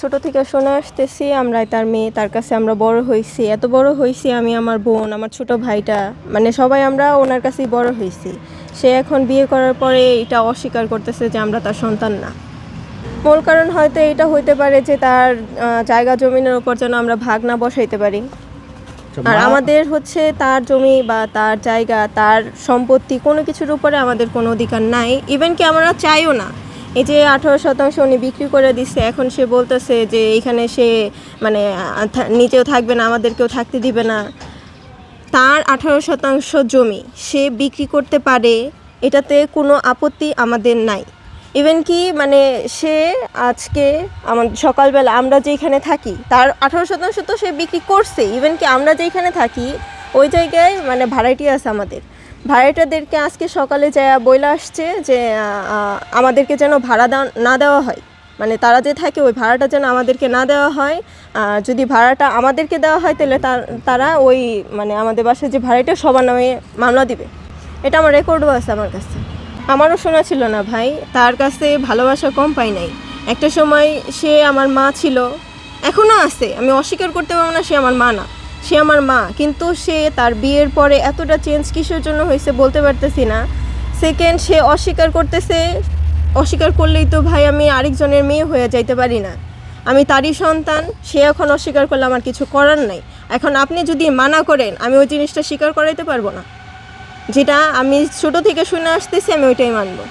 ছোট থেকে শুনে আসতেছি আমরা তার মেয়ে, তার কাছে আমরা বড় হয়েছি, এত বড় হয়েছি আমি, আমার বোন, আমার ছোট ভাইটা, মানে সবাই আমরা ওনার কাছেই বড় হয়েছি। সে এখন বিয়ে করার পরে এটা অস্বীকার করতেছে যে আমরা তার সন্তান না। মূল কারণ হয়তো এটা হইতে পারে যে তার জায়গা জমিনের উপর যেন আমরা ভাগ না বসাইতে পারি। আর আমাদের হচ্ছে তার জমি বা তার জায়গা, তার সম্পত্তি কোনো কিছুর উপরে আমাদের কোনো অধিকার নাই, ইভেন কি আমরা চাইও না। এই যে 18% উনি বিক্রি করে দিচ্ছে, এখন সে বলতেছে যে এইখানে সে মানে নিজেও থাকবে না, আমাদেরকেও থাকতে দিবে না। তার 18% জমি সে বিক্রি করতে পারে, এটাতে কোনো আপত্তি আমাদের নাই। ইভেন কি মানে সে আজকে আমাদের সকালবেলা আমরা যেখানে থাকি তার 18% তো সে বিক্রি করছে। ইভেন কি আমরা যেখানে থাকি ওই জায়গায় মানে ভাড়াটিয়া আছে আমাদের, ভাড়াটিয়াদেরকে আজকে সকালে যায় বইলা আসছে যে আমাদেরকে যেন ভাড়া না দেওয়া হয়, মানে তারা যে থাকে ওই ভাড়াটা যেন আমাদেরকে না দেওয়া হয়। যদি ভাড়াটা আমাদেরকে দেওয়া হয় তাহলে তারা ওই মানে আমাদের বাসায় যে ভাড়াটা সবার নামে মামলা দিবে। এটা আমার রেকর্ডও আছে আমার কাছে। আমারও শোনা ছিল না ভাই, তার কাছে ভালোবাসা কম পাই নাই। একটা সময় সে আমার মা ছিল, এখনও আছে, আমি অস্বীকার করতে পারবো না সে আমার মা না, সে আমার মা। কিন্তু সে তার বিয়ের পরে এতটা চেঞ্জ কিসের জন্য হয়েছে বলতে পারতেছি না। সেকেন্ড, সে অস্বীকার করতেছে, অস্বীকার করলেই তো ভাই আমি আরেকজনের মেয়ে হয়ে যাইতে পারি না, আমি তারই সন্তান। সে এখন অস্বীকার করলে আমার কিছু করার নাই। এখন আপনি যদি মানা করেন আমি ওই জিনিসটা স্বীকার করাইতে পারবো না, যেটা আমি ছোটো থেকে শুনে আসতেছি আমি ওইটাই মানবো।